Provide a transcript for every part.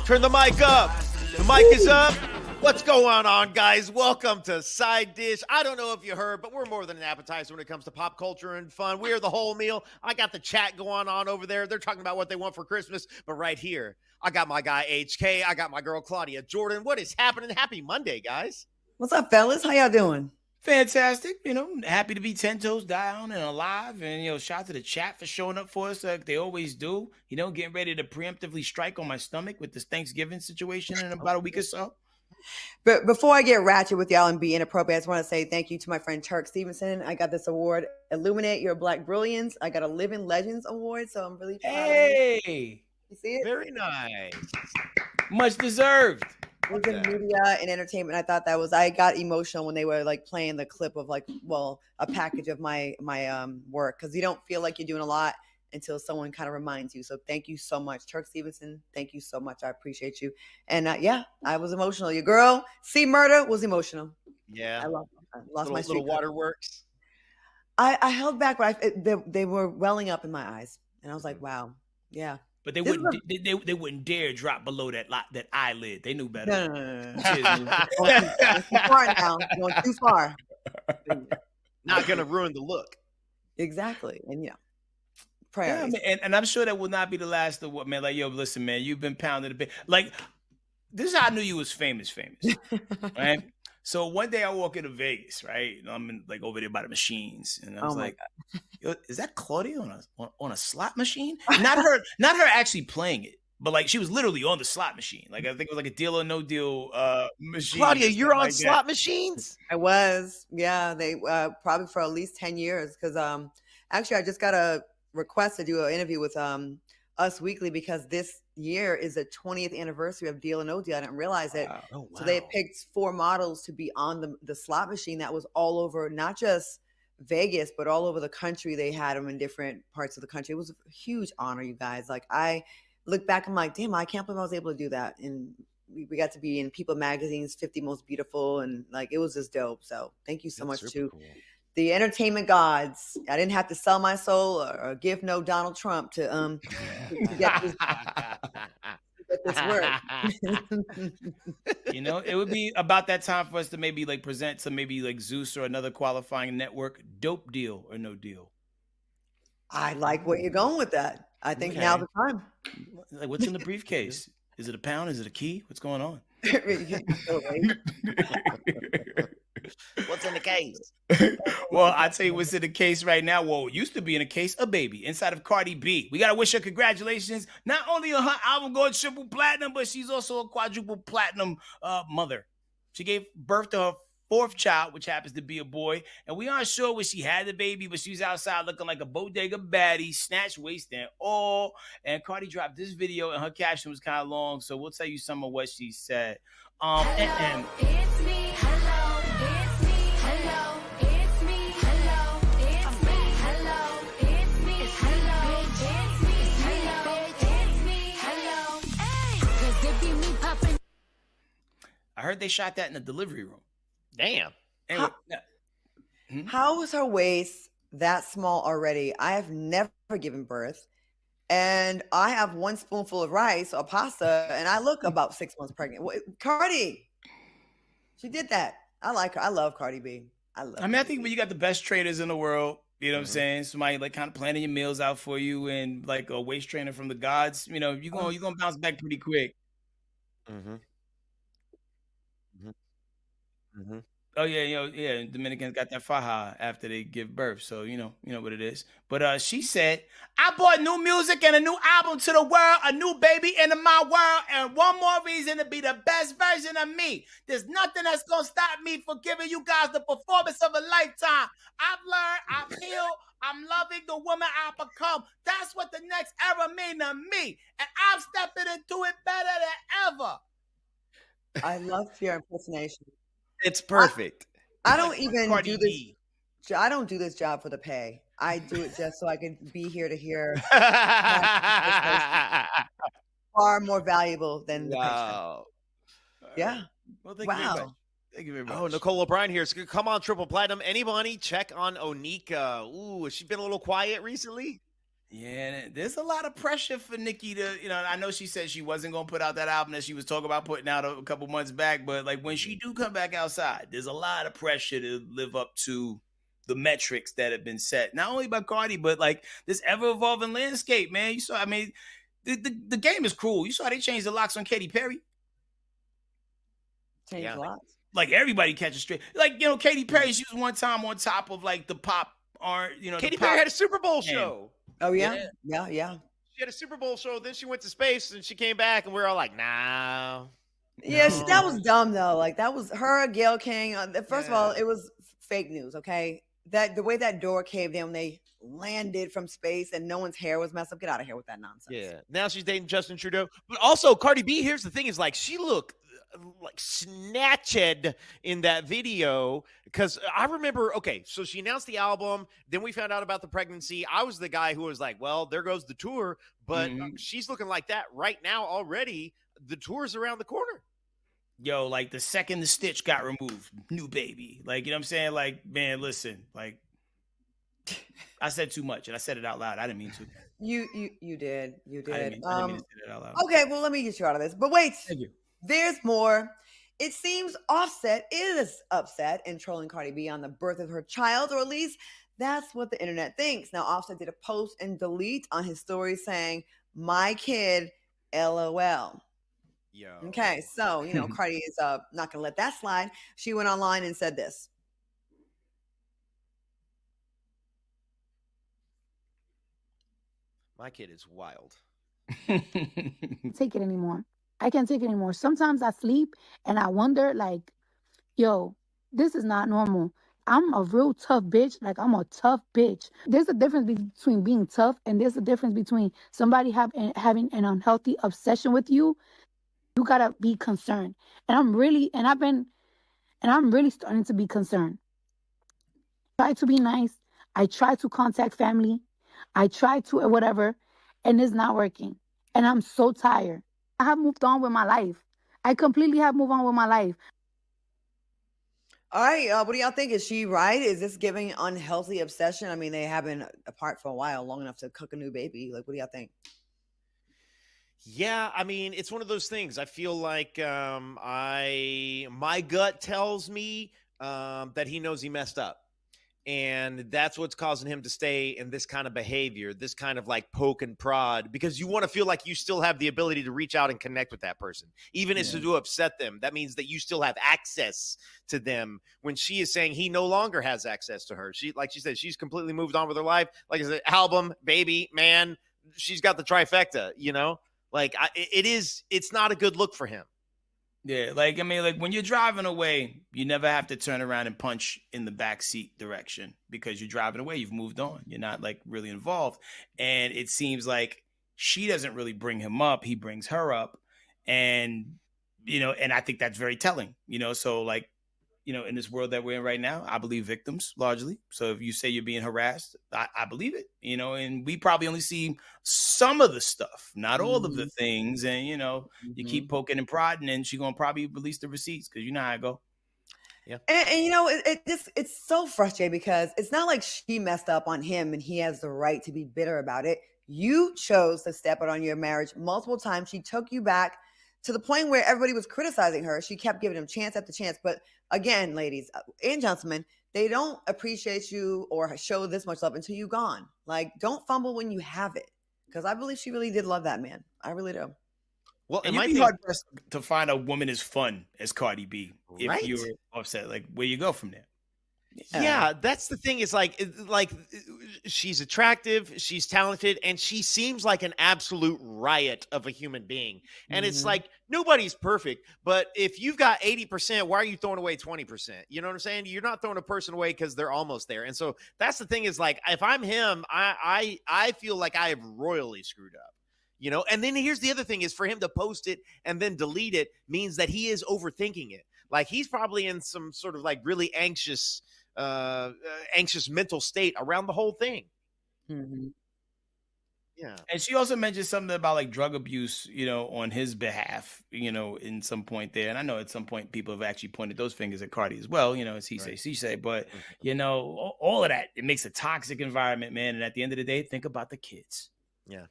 Turn the mic up. The mic is up. What's going on, guys? Welcome to Side Dish. I don't know if you heard, but we're more than an appetizer when it comes to pop culture and fun. We are the whole meal. I got the chat going on over there. They're talking about what they want for Christmas. But right here, I got my guy HK. I got my girl Claudia Jordan. What is happening? Happy Monday, guys. What's up, fellas? How y'all doing? Fantastic. Happy to be 10 toes down and alive. And, shout out to the chat for showing up for us like they always do. Getting ready to preemptively strike on my stomach with this Thanksgiving situation in about a week or so. But before I get ratchet with y'all and be inappropriate, I just want to say thank you to my friend Turk Stevenson. I got this award, Illuminate Your Black Brilliance. I got a Living Legends award, so I'm really proud of you. Hey! You see it? Very nice. Much deserved. It was in media and entertainment. I got emotional when they were like playing the clip of a package of my work, because you don't feel like you're doing a lot until someone kind of reminds you. So thank you so much, Turk Stevenson. Thank you so much. I appreciate you. And I was emotional. Your girl, C Murder, was emotional. Yeah. I lost my little waterworks. I held back, but they were welling up in my eyes, and I was like, wow, yeah. But they wouldn't dare drop below that eyelid. They knew better. No. Going too far now. Going too far. Not gonna ruin the look. Exactly, and prayers. Yeah, and I'm sure that will not be the last of what, man. Like, yo, listen, man, you've been pounded a bit. Like, this is how I knew you was famous, right? So one day I walk into Vegas, right? And I'm over there by the machines, and I was yo, is that Claudia on a slot machine? Not her actually playing it, but she was literally on the slot machine. I think it was a Deal or No Deal machine. Claudia, you're on slot machines? I was, yeah. They probably for at least 10 years, because actually I just got a request to do an interview with Us Weekly, because this year is the 20th anniversary of Deal or No Deal. I didn't realize it. Oh, wow. So they picked 4 models to be on the slot machine that was all over, not just Vegas, but all over the country. They had them in different parts of the country. It was a huge honor, you guys. I look back, I'm like, damn, I can't believe I was able to do that. And we got to be in People Magazine's 50 Most Beautiful, and it was just dope. So thank you so much to the entertainment gods. I didn't have to sell my soul or give no Donald Trump to get this work. It would be about that time for us to maybe present to maybe Zeus or another qualifying network. Dope Deal or No Deal. I like where you're going with that. I think now's the time. What's in the briefcase? Is it a pound? Is it a key? What's going on? What's in the case? Well, I tell you what's in the case right now. Well, it used to be in a case, a baby inside of Cardi B. We got to wish her congratulations, not only on her album going triple platinum, but she's also a quadruple platinum mother. She gave birth to her 4th child, which happens to be a boy. And we aren't sure when she had the baby, but she was outside looking like a bodega baddie, snatched waist and all. And Cardi dropped this video, and her caption was kind of long, so we'll tell you some of what she said. Hello, it's me. Hello, it's me. Hello, it's me. Hello, it's me. Hello, it's me. Hello, it's me. Hello, it's me. Hello, hey. 'Cause it be me popping. I heard they shot that in the delivery room. Damn. Anyway, How is her waist that small already? I have never given birth, and I have 1 spoonful of rice or pasta, and I look about 6 months pregnant. Cardi, she did that. I like her. I love Cardi B. I think when you got the best trainers in the world, you know what I'm saying? Somebody kind of planning your meals out for you, and a waist trainer from the gods, you're gonna bounce back pretty quick. Oh yeah, Dominicans got that faja after they give birth, so you know what it is. But she said, "I brought new music and a new album to the world, a new baby into my world, and one more reason to be the best version of me. There's nothing that's gonna stop me from giving you guys the performance of a lifetime. I've learned, I've healed, I'm loving the woman I've become. That's what the next era mean to me, and I'm stepping into it better than ever." I love your impersonation. It's perfect. I don't even Cardi do B. this. I don't do this job for the pay. I do it just so I can be here to hear. Far more valuable than the Wow. paycheck. Yeah. Well, thank you very much. Thank you very much. Oh, Nicole O'Brien here. So come on, triple platinum. Anybody check on Onika? Ooh, has she been a little quiet recently? Yeah, there's a lot of pressure for Nicki to, I know she said she wasn't gonna put out that album that she was talking about putting out a couple months back, but like when she do come back outside, there's a lot of pressure to live up to the metrics that have been set, not only by Cardi, but like this ever-evolving landscape, man. You saw, I mean, the game is cruel. You saw they changed the locks on Katy Perry. Change Yeah. lots. Like everybody catches straight. Like, Katy Perry, she was one time on top of like the pop art, Katy Perry had a Super Bowl show. Oh yeah, yeah. She had a Super Bowl show. Then she went to space and she came back, and we were all like, nah. Yeah, No. that was dumb though. Like that was her, Gail King. First of all, Yeah. it was fake news. Okay, that the way that door caved in when they landed from space and no one's hair was messed up. Get out of here with that nonsense. Yeah. Now she's dating Justin Trudeau. But also, Cardi B, here's the thing, is like she looked like snatched in that video, because I remember, okay, so she announced the album, then we found out about the pregnancy. I was the guy who was like, well, there goes the tour, but she's looking like that right now already. The tour's around the corner. Yo, like the second the stitch got removed, new baby. Like, you know what I'm saying? Like, man, listen, like I said too much and I said it out loud. I didn't mean to. You did. I didn't mean to say that out loud. Okay, well, let me get you out of this. But wait, Thank you. there's more. It seems Offset is upset and trolling Cardi B on the birth of her child, or at least that's what the internet thinks. Now, Offset did a post and delete on his story saying, "My kid, LOL." Yo. Okay, so, Cardi is not going to let that slide. She went online and said this. My kid is wild. Take it anymore. I can't take it anymore. Sometimes I sleep and I wonder, like, yo, this is not normal. I'm a real tough bitch. Like, I'm a tough bitch. There's a difference between being tough, and there's a difference between somebody having an unhealthy obsession with you. You gotta be concerned. And I'm really starting to be concerned. I try to be nice. I try to contact family. I try to whatever, and it's not working. And I'm so tired. I have moved on with my life. I completely have moved on with my life. All right, what do y'all think? Is she right? Is this giving unhealthy obsession? I mean, they have been apart for a while, long enough to cook a new baby. Like, what do y'all think? Yeah, I mean, it's one of those things. I feel like my gut tells me that he knows he messed up. And that's what's causing him to stay in this kind of behavior, this kind of like poke and prod, because you want to feel like you still have the ability to reach out and connect with that person, even if it's to upset them. That means that you still have access to them, when she is saying he no longer has access to her. She, like she said, she's completely moved on with her life. Like I said, album, baby, man, she's got the trifecta, Like it's not a good look for him. Yeah, like, I mean, like when you're driving away, you never have to turn around and punch in the backseat direction, because you're driving away. You've moved on. You're not like really involved. And it seems like she doesn't really bring him up. He brings her up. And, and I think that's very telling, so like, in this world that we're in right now, I believe victims largely. So if you say you're being harassed, I believe it, and we probably only see some of the stuff, not all of the things. And, you keep poking and prodding, and she's going to probably release the receipts, because you know how I go. Yeah. And it's so frustrating, because it's not like she messed up on him and he has the right to be bitter about it. You chose to step out on your marriage multiple times. She took you back to the point where everybody was criticizing her. She kept giving him chance after chance. But again, ladies and gentlemen, they don't appreciate you or show this much love until you're gone. Like, don't fumble when you have it, because I believe she really did love that man. I really do. Well, And you'd be hard pressed to find a woman as fun as Cardi B if you're upset. Like, where you go from there? Yeah, that's the thing. Is like she's attractive, she's talented, and she seems like an absolute riot of a human being. And it's like, nobody's perfect, but if you've got 80%, why are you throwing away 20%? You know what I'm saying? You're not throwing a person away because they're almost there. And so that's the thing, is like, if I'm him, I feel like I have royally screwed up. And then here's the other thing, is for him to post it and then delete it means that he is overthinking it. Like, he's probably in some sort of like really anxious mental state around the whole thing. Yeah. And she also mentioned something about like drug abuse, on his behalf, in some point there. And I know at some point people have actually pointed those fingers at Cardi as well, as he say, Right. she say. But, Mhm. all of that, it makes a toxic environment, man. And at the end of the day, think about the kids. Yeah.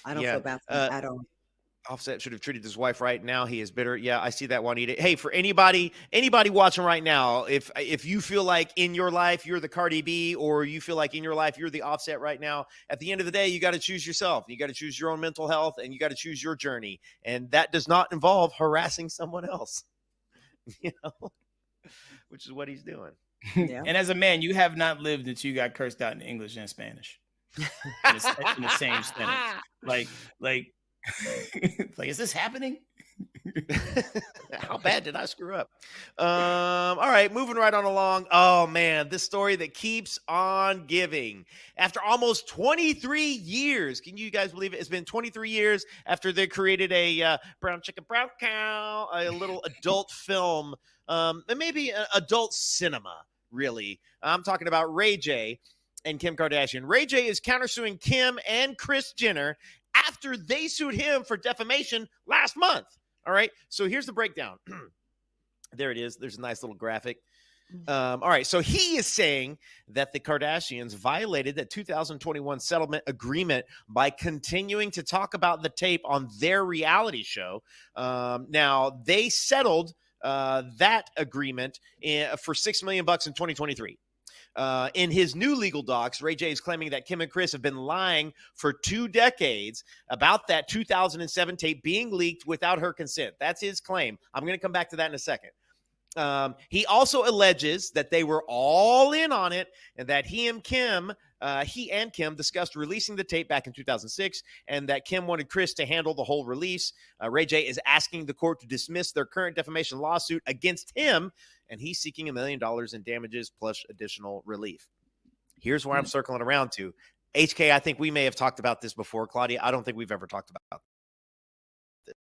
I don't Yeah. feel bad for him at all. Offset should have treated his wife right. Now he is bitter. Yeah, I see that, Juanita. Hey, for anybody watching right now, if you feel like in your life you're the Cardi B, or you feel like in your life you're the Offset right now, at the end of the day, you got to choose yourself. You got to choose your own mental health, and you got to choose your journey. And that does not involve harassing someone else, which is what he's doing. Yeah. And as a man, you have not lived until you got cursed out in English and Spanish in the same sentence. Like, is this happening? How bad did I screw up? All right, moving right on along. Oh man, this story that keeps on giving. After almost 23 years, can you guys believe it? It's been 23 years after they created a brown chicken, brown cow, a little adult film, and maybe adult cinema. Really, I'm talking about Ray J and Kim Kardashian. Ray J is countersuing Kim and Kris Jenner after they sued him for defamation last month. All right, so here's the breakdown. There it is. There's a nice little graphic. All right, so he is saying that the Kardashians violated the 2021 settlement agreement by continuing to talk about the tape on their reality show. Now, they settled that agreement for $6 million in 2023. In his new legal docs, Ray J is claiming that Kim and Kris have been lying for 2 decades about that 2007 tape being leaked without her consent. That's his claim. I'm going to come back to that in a second. He also alleges that they were all in on it and that he and Kim discussed releasing the tape back in 2006 and that Kim wanted Kris to handle the whole release. Ray J is asking the court to dismiss their current defamation lawsuit against him, and he's seeking $1 million in damages plus additional relief. Here's where I'm circling around to. HK, I think we may have talked about this before. Claudia, I don't think we've ever talked about this.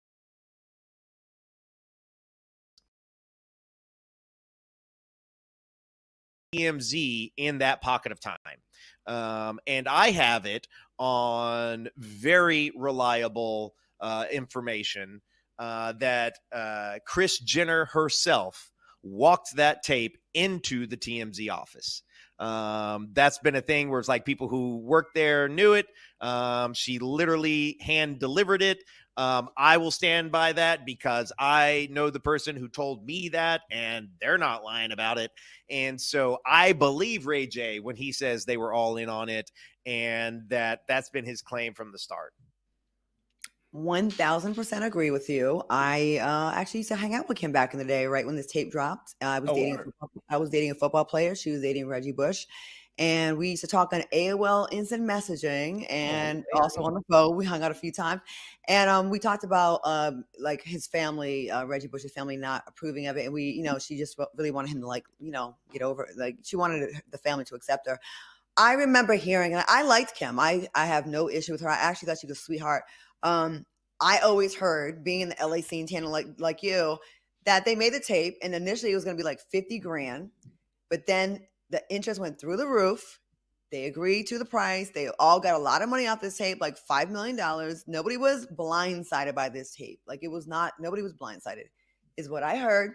TMZ in that pocket of time. And I have it on very reliable information that Kris Jenner herself walked that tape into the TMZ office. That's been a thing where it's like people who worked there knew it. She literally hand delivered it. I will stand by that because I know the person who told me that, and they're not lying about it. And so I believe Ray J when he says they were all in on it, and that's been his claim from the start. 1000% agree with you. I actually used to hang out with Kim back in the day, right when this tape dropped. I was dating a football player. She was dating Reggie Bush. And we used to talk on AOL instant messaging and also on the phone. We hung out a few times. And we talked about like his family, Reggie Bush's family not approving of it. And we, she just really wanted him to get over it. Like she wanted the family to accept her. I remember hearing, and I liked Kim. I have no issue with her. I actually thought she was a sweetheart. I always heard, being in the LA scene channel like you, that they made the tape and initially it was going to be like 50 grand, but then the interest went through the roof. They agreed to the price. They all got a lot of money off this tape, like $5 million. Nobody was blindsided by this tape. Nobody was blindsided is what I heard.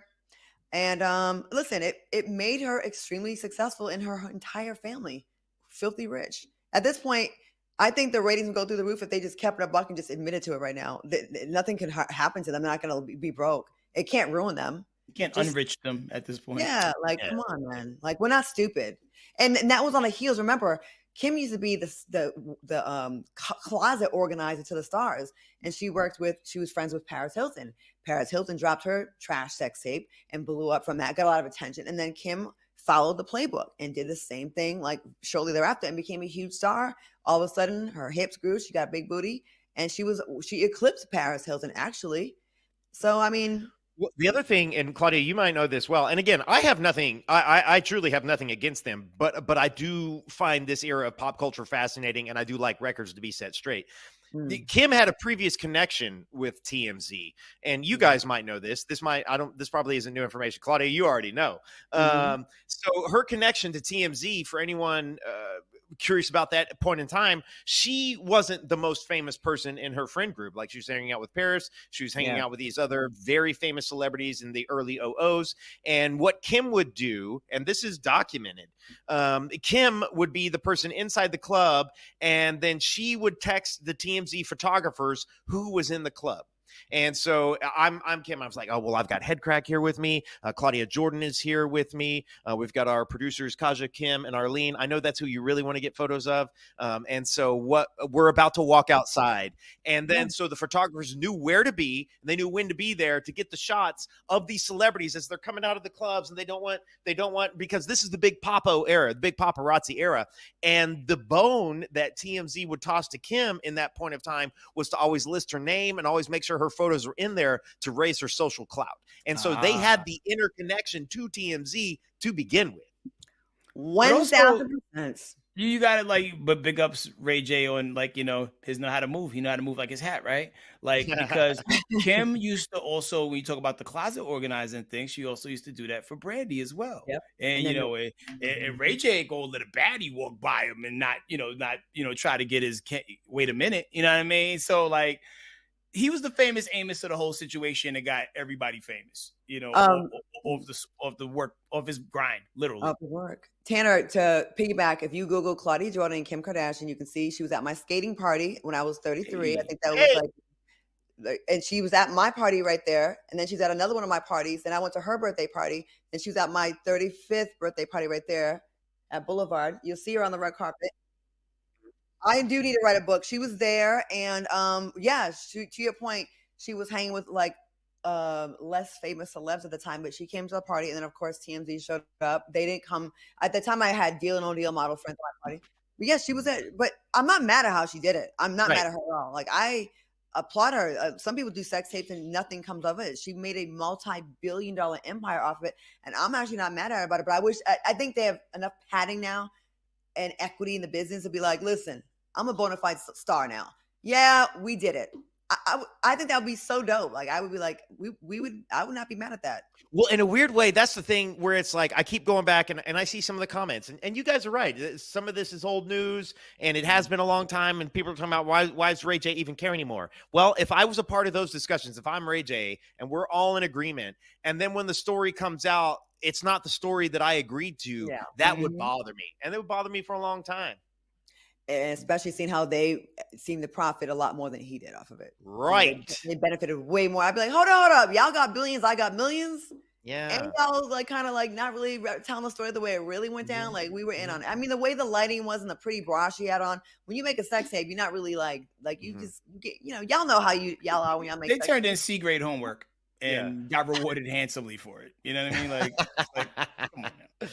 And listen, it made her extremely successful in her entire family, filthy rich. At this point, I think the ratings would go through the roof if they just kept it a buck and just admitted to it right now. Nothing can happen to them. They're not going to be broke. It can't ruin them. You can't unrich them at this point. Yeah, come on, man. We're not stupid. And that was on the heels. Remember, Kim used to be the closet organizer to the stars, and she was friends with Paris Hilton. Paris Hilton dropped her trash sex tape and blew up from that, got a lot of attention. And then Kim followed the playbook and did the same thing shortly thereafter and became a huge star. All of a sudden, her hips grew. She got a big booty, and she eclipsed Paris Hilton actually. So I mean. Well, the other thing, and Claudia, you might know this well, and again, I have nothing, I truly have nothing against them, but I do find this era of pop culture fascinating, and I do like records to be set straight. Kim had a previous connection with TMZ, and you guys might know this. This probably isn't new information. Claudia, you already know. So her connection to TMZ, for anyone, curious about that point in time, she wasn't the most famous person in her friend group. Like, she was hanging out with Paris. She was hanging out with these other very famous celebrities in the early 00s. And what Kim would do, and this is documented, Kim would be the person inside the club, and then she would text the TMZ photographers who was in the club. And so I'm Kim. I was like, oh, well, I've got Headkrack here with me. Claudia Jordan is here with me. We've got our producers, Kaja, Kim, and Arlene. I know that's who you really want to get photos of. And so we're about to walk outside. And then so the photographers knew where to be, and they knew when to be there to get the shots of these celebrities as they're coming out of the clubs. And they don't want, because this is the big papo era, the big paparazzi era. And the bone that TMZ would toss to Kim in that point of time was to always list her name and always make sure her photos were in there to raise her social clout. And so they had the interconnection to TMZ to begin with. 1,000%. You got it, but big ups Ray J on, his know how to move. He know how to move like his hat, right? Because Kim used to also, when you talk about the closet organizing thing, she also used to do that for Brandy as well. Yep. And and Ray J go let a baddie walk by him and not try to get his wait a minute, you know what I mean? So he was the famous Amos of the whole situation that got everybody famous, of the work, of his grind, literally. Of the work. Tanner, to piggyback, if you Google Claudia Jordan and Kim Kardashian, you can see she was at my skating party when I was 33. I think that was and she was at my party right there. And then she's at another one of my parties. Then I went to her birthday party. And she was at my 35th birthday party right there at Boulevard. You'll see her on the red carpet. I do need to write a book. She was there, and to your point, she was hanging with less famous celebs at the time, but she came to the party, and then of course TMZ showed up. They didn't come at the time. I had Deal and No Deal model friends at my party, but yes, she was there. But I'm not mad at how she did it. I'm not mad at her at all. I applaud her. Some people do sex tapes and nothing comes of it. She made a multi-billion-dollar empire off of it, and I'm actually not mad at her about it. But I think they have enough padding now and equity in the business to be like, listen, I'm a bona fide star now. Yeah, we did it. I think that would be so dope. I would be like, I would not be mad at that. Well, in a weird way, that's the thing where it's like, I keep going back and I see some of the comments, and you guys are right. Some of this is old news, and it has been a long time, and people are talking about why does Ray J even care anymore? Well, if I was a part of those discussions, if I'm Ray J and we're all in agreement, and then when the story comes out, it's not the story that I agreed to, that would bother me. And it would bother me for a long time. And especially seeing how they seem to profit a lot more than he did off of it. Right. They benefited way more. I'd be like, hold up. Y'all got billions. I got millions. Yeah. And y'all not really telling the story the way it really went down. We were in on it. I mean, the way the lighting was and the pretty bra she had on. When you make a sex tape, you're not really you just get, y'all know how y'all are when y'all make They sex turned tapes. in C-grade homework and got rewarded handsomely for it. You know what I mean? Come on now.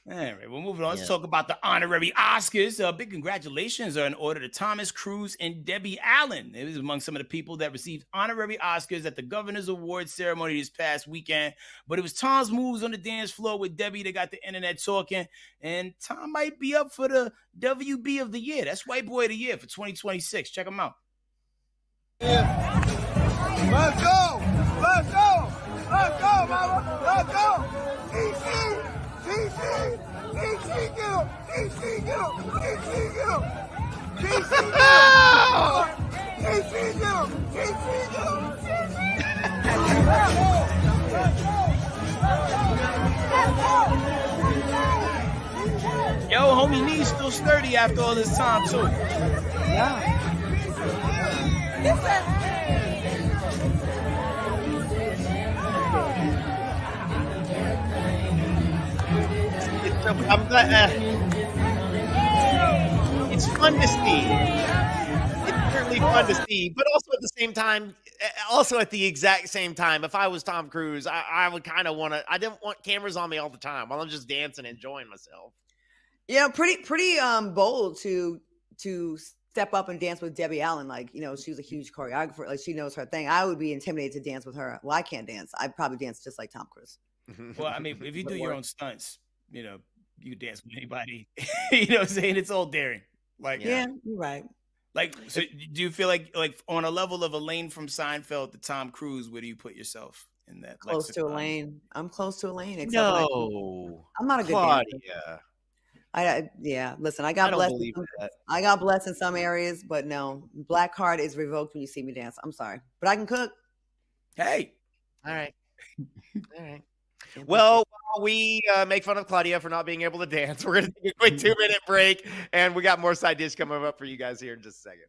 All right, we're moving on. Let's talk about the honorary Oscars. Big congratulations are in order to Thomas Cruise and Debbie Allen. It was among some of the people that received honorary Oscars at the Governor's Awards ceremony this past weekend. But it was Tom's moves on the dance floor with Debbie that got the internet talking. And Tom might be up for the WB of the year. That's White Boy of the Year for 2026. Check him out. Yeah. Let's go! Let's go! Let's go, mama! Let's go! DC! DC, get him! DC, get him! DC, get him! DC, get him! Yo, homie knees still sturdy after all this time, too. Yeah. It's fun to see. It's certainly fun to see, but also at the same time, exact same time, if I was Tom Cruise, I would kind of want to. I didn't want cameras on me all the time while I'm just dancing, enjoying myself. Yeah, pretty bold to step up and dance with Debbie Allen. She was a huge choreographer. She knows her thing. I would be intimidated to dance with her. Well, I can't dance. I'd probably dance just like Tom Cruise. Well, I mean, if you do your own stunts, you dance with anybody. You know what I'm saying? It's all daring. Yeah, you're right. So do you feel like on a level of Elaine from Seinfeld to Tom Cruise, where do you put yourself in that? Close to Elaine. I'm close to Elaine. No, I'm not a good Claudia. dancer. Listen, I I got don't blessed. believe that. I got blessed in some areas, but no, black card is revoked when you see me dance. I'm sorry, but I can cook. Hey. All right. All right. Can't be Well, while we make fun of Claudia for not being able to dance, we're going to take a quick 2-minute break, and we got more side dish coming up for you guys here in just a second.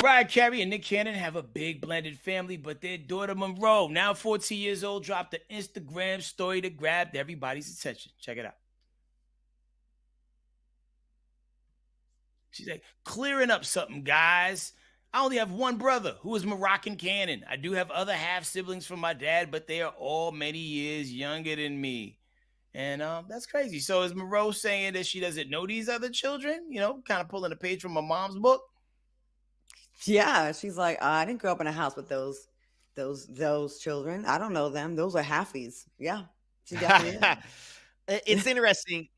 Mariah Carey and Nick Cannon have a big blended family, but their daughter Monroe, now 14 years old, dropped an Instagram story that grabbed everybody's attention. Check it out. She's like, clearing up something, guys. I only have one brother who is Moroccan Cannon. I do have other half siblings from my dad, but they are all many years younger than me. And that's crazy. So is Monroe saying that she doesn't know these other children? You know, kind of pulling a page from my mom's book. Yeah, she's like, I didn't grow up in a house with those children. I don't know them. Those are halfies. Yeah, she definitely is. It's interesting.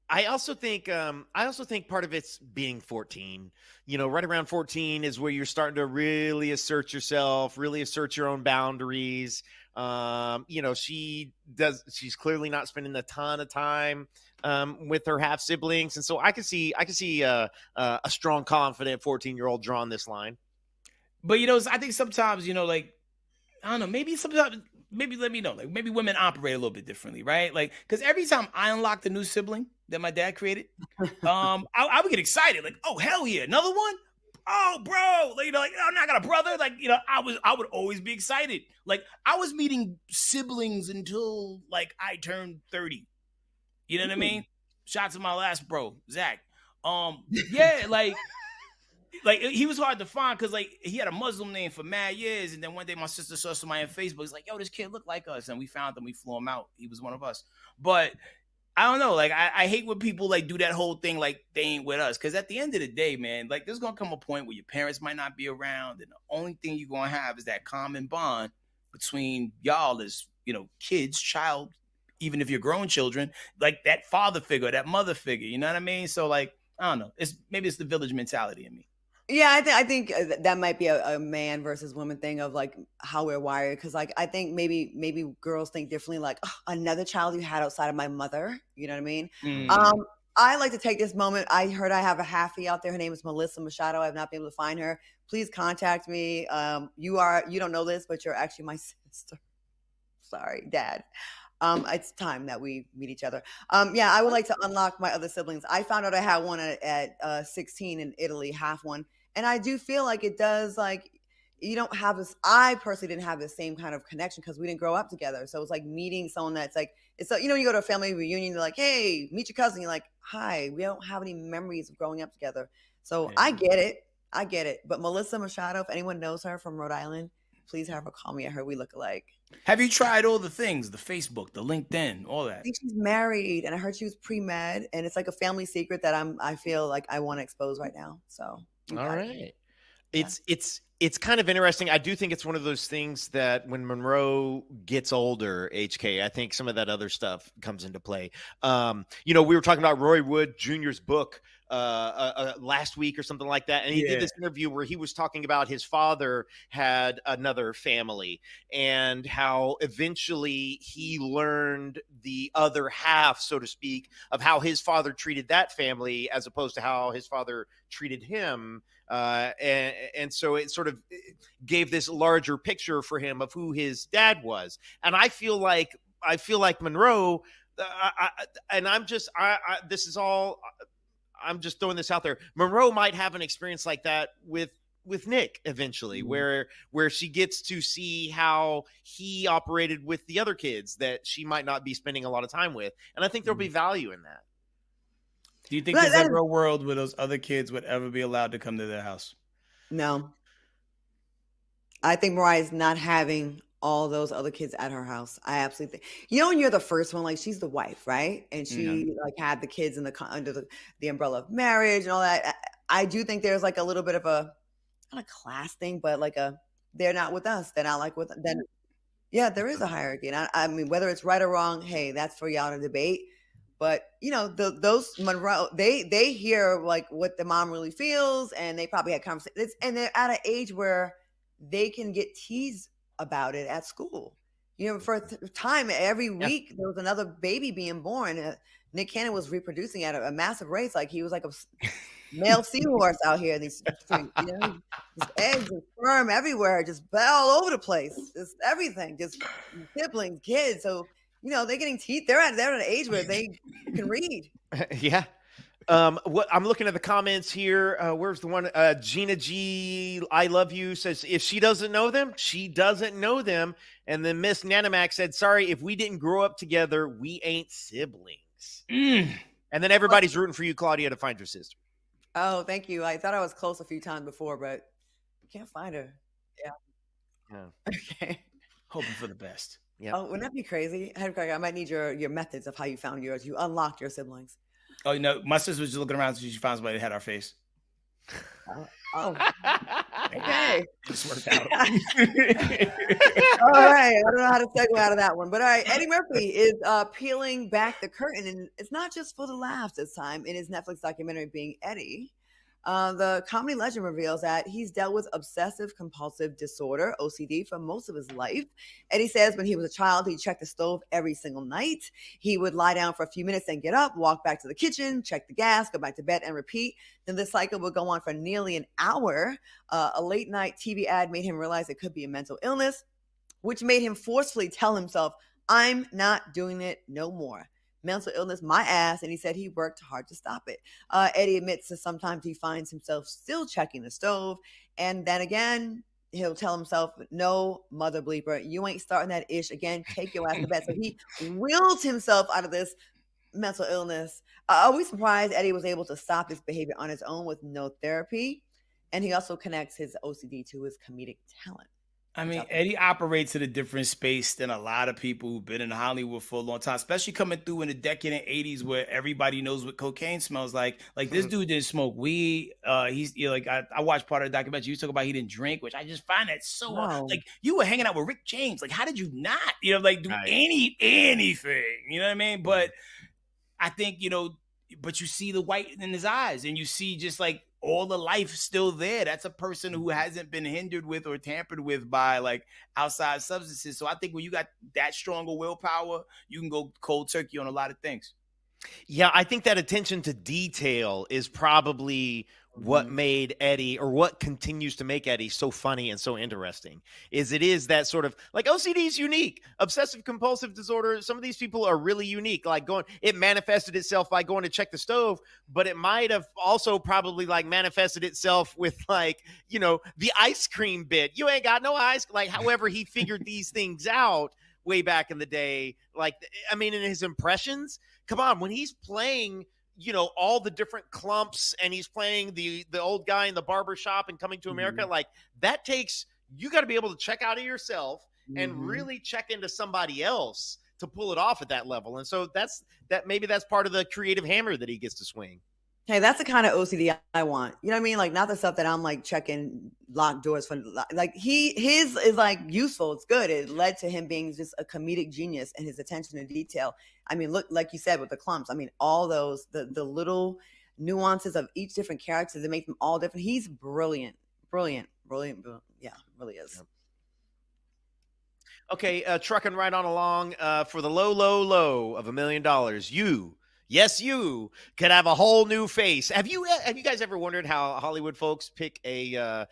I also think part of it's being 14. You know, right around 14 is where you're starting to really assert yourself, really assert your own boundaries. You know, she's clearly not spending a ton of time with her half siblings, and so I can see a strong, confident 14-year-old drawing this line. But you know, I think sometimes, you know, like, I don't know, maybe sometimes, maybe let me know, like maybe women operate a little bit differently, right? Like, because every time I unlocked a new sibling that my dad created, I would get excited, like, oh hell yeah, another one. Oh, bro, like, you know, like, oh, now I got a brother. Like, you know, I would always be excited. Like, I was meeting siblings until like I turned 30. You know what I mean? Shout out to my last bro, Zach. Yeah, like he was hard to find because like he had a Muslim name for mad years, and then one day my sister saw somebody on Facebook. He's like, "Yo, this kid looked like us," and we found him. We flew him out. He was one of us. But I don't know. Like, I hate when people like do that whole thing like they ain't with us. Because at the end of the day, man, like there's gonna come a point where your parents might not be around, and the only thing you're gonna have is that common bond between y'all as, you know, kids, child, even if you're grown children, like that father figure, that mother figure. You know what I mean? So like, I don't know. Maybe it's the village mentality in me. Yeah, I think that might be a man versus woman thing of like how we're wired. Because like I think maybe girls think differently. Like, oh, another child you had outside of my mother. You know what I mean? I like to take this moment. I heard I have a halfie out there. Her name is Melissa Machado. I have not been able to find her. Please contact me. You don't know this, but you're actually my sister. Sorry, Dad. It's time that we meet each other. Yeah, I would like to unlock my other siblings. I found out I had one at 16 in Italy, half one. And I do feel like it does, like, you don't have this. I personally didn't have the same kind of connection because we didn't grow up together. So it's like meeting someone that's like, it's like, you go to a family reunion, you're like, hey, meet your cousin. You're like, hi, we don't have any memories of growing up together. So I get it. I get it. But Melissa Machado, if anyone knows her from Rhode Island, please have her call me. I heard we look alike. Have you tried all the things, the Facebook, the LinkedIn, all that? I think she's married, and I heard she was pre-med, and it's like a family secret that I feel like I want to expose right now. So all right. It's kind of interesting. I do think it's one of those things that when Monroe gets older, HK, I think some of that other stuff comes into play. We were talking about Roy Wood Jr.'s book last week or something like that. And he did this interview where he was talking about his father had another family and how eventually he learned the other half, so to speak, of how his father treated that family as opposed to how his father treated him. And so it sort of gave this larger picture for him of who his dad was. And I feel like Monroe, I'm just throwing this out there. Monroe might have an experience like that with Nick eventually, where she gets to see how he operated with the other kids that she might not be spending a lot of time with. And I think there'll be value in that. Do you think there's ever a world where those other kids would ever be allowed to come to their house? No. I think Mariah's not having all those other kids at her house. I absolutely think. When you're the first one, like she's the wife, right? And she like had the kids under the umbrella of marriage and all that. I do think there's like a little bit of a not a class thing, but like they're not with us. They're not like with then. Yeah, there is a hierarchy. And I mean, whether it's right or wrong, hey, that's for y'all to debate. But those Monroe, they hear like what the mom really feels, and they probably had conversations, and they're at an age where they can get teased about it at school. For a time, every week there was another baby being born. Nick Cannon was reproducing at a massive rate, like he was like a male seahorse out here in these streets. Just eggs and sperm everywhere, just all over the place, just everything, just siblings, kids. So. They're getting teeth. They're at an age where they can read. Yeah. What I'm looking at the comments here. Where's the one? Gina G, I love you, says if she doesn't know them, she doesn't know them. And then Miss Nanomac said, sorry, if we didn't grow up together, we ain't siblings. And then everybody's rooting for you, Claudia, to find your sister. Oh, thank you. I thought I was close a few times before, but can't find her. Yeah. Okay. Hoping for the best. Yeah. Oh, wouldn't that be crazy? Headkrack, I might need your methods of how you found yours. You unlocked your siblings. Oh, my sister was just looking around until she found somebody that had our face. Oh. Okay. Just worked out. All right. I don't know how to segue out of that one. But all right, Eddie Murphy is peeling back the curtain. And it's not just for the laughs this time in his Netflix documentary, Being Eddie. The comedy legend reveals that he's dealt with obsessive compulsive disorder, OCD, for most of his life. Eddie says when he was a child, he checked the stove every single night. He would lie down for a few minutes and get up, walk back to the kitchen, check the gas, go back to bed, and repeat. Then this cycle would go on for nearly an hour. A late night TV ad made him realize it could be a mental illness, which made him forcefully tell himself, I'm not doing it no more. Mental illness, my ass. And he said he worked hard to stop it. Eddie admits that sometimes he finds himself still checking the stove. And then again, he'll tell himself, no, mother bleeper, you ain't starting that ish again. Take your ass to bed. So he wills himself out of this mental illness. Are we surprised Eddie was able to stop this behavior on his own with no therapy? And he also connects his OCD to his comedic talent. I mean, Eddie operates in a different space than a lot of people who've been in Hollywood for a long time, especially coming through in the decade and 80s where everybody knows what cocaine smells like. Like this dude didn't smoke weed. He's like I watched part of the documentary. You talk about he didn't drink, which I just find that so like you were hanging out with Rick James. Like, how did you not, do anything? You know what I mean? But I think, but you see the white in his eyes and you see just like all the life still there. That's a person who hasn't been hindered with or tampered with by like outside substances. So I think when you got that stronger willpower, you can go cold turkey on a lot of things. Yeah, I think that attention to detail is probably what made Eddie, or what continues to make Eddie so funny and so interesting. It is that sort of, like, OCD is unique. Obsessive compulsive disorder, some of these people are really unique. Like, it manifested itself by going to check the stove, but it might have also probably like manifested itself with, like, the ice cream bit. You ain't got no ice. Like, however he figured these things out way back in the day. Like, I mean, in his impressions, come on, when he's playing, all the different clumps, and he's playing the old guy in the barber shop and Coming to America, like, that takes, you got to be able to check out of yourself and really check into somebody else to pull it off at that level. And so maybe that's part of the creative hammer that he gets to swing. Hey, that's the kind of OCD I want. You know what I mean? Like, not the stuff that I'm like checking locked doors for. Like, his is like useful. It's good. It led to him being just a comedic genius and his attention to detail. I mean, look, like you said, with the clumps. I mean, all those, the little nuances of each different character that make them all different. He's brilliant. Brilliant. Yeah, really is. Okay, trucking right on along for the low of $1 million. Yes, you could have a whole new face. Have you guys ever wondered how Hollywood folks pick a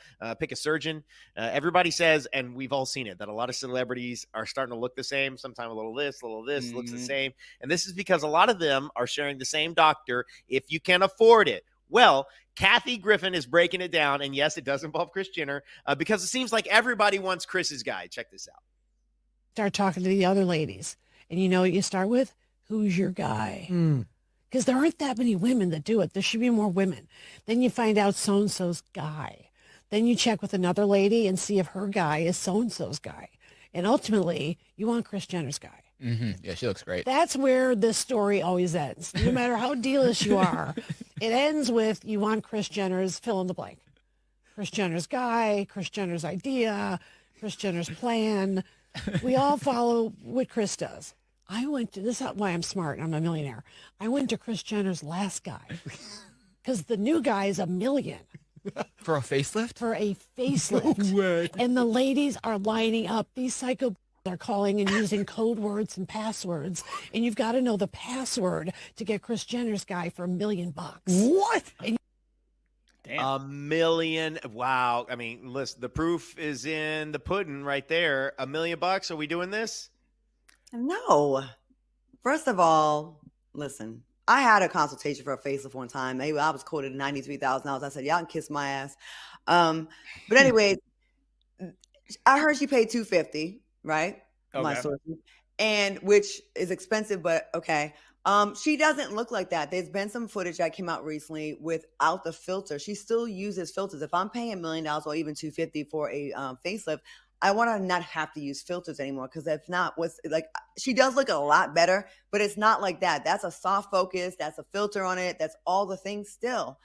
surgeon? Everybody says, and we've all seen it, that a lot of celebrities are starting to look the same. Sometimes a little this, looks the same. And this is because a lot of them are sharing the same doctor if you can afford it. Well, Kathy Griffin is breaking it down. And yes, it does involve Kris Jenner because it seems like everybody wants Chris's guy. Check this out. Start talking to the other ladies. And you know what you start with? Who's your guy? Because there aren't that many women that do it. There should be more women. Then you find out so-and-so's guy. Then you check with another lady and see if her guy is so-and-so's guy. And ultimately, you want Kris Jenner's guy. Yeah, she looks great. That's where this story always ends. No matter how dealish you are, it ends with you want Kris Jenner's fill in the blank. Kris Jenner's guy, Kris Jenner's idea, Kris Jenner's plan. We all follow what Kris does. This is why I'm smart. I'm a millionaire. I went to Kris Jenner's last guy because the new guy is $1 million. For a facelift? For a facelift. No way. And the ladies are lining up. These psycho are calling and using code words and passwords. And you've got to know the password to get Kris Jenner's guy for $1 million. What? And Damn. $1 million. Wow. I mean, listen, the proof is in the pudding right there. $1 million. Are we doing this? No. First of all, listen, I had a consultation for a facelift one time. I was quoted $93,000. I said, y'all can kiss my ass. But anyway, I heard she paid $250, right? My Okay. source, and which is expensive, but okay. She doesn't look like that. There's been some footage that came out recently without the filter. She still uses filters. If I'm paying $1 million or even $250 for a facelift, I want to not have to use filters anymore because that's not what's like. She does look a lot better, but it's not like that. That's a soft focus. That's a filter on it. That's all the things still.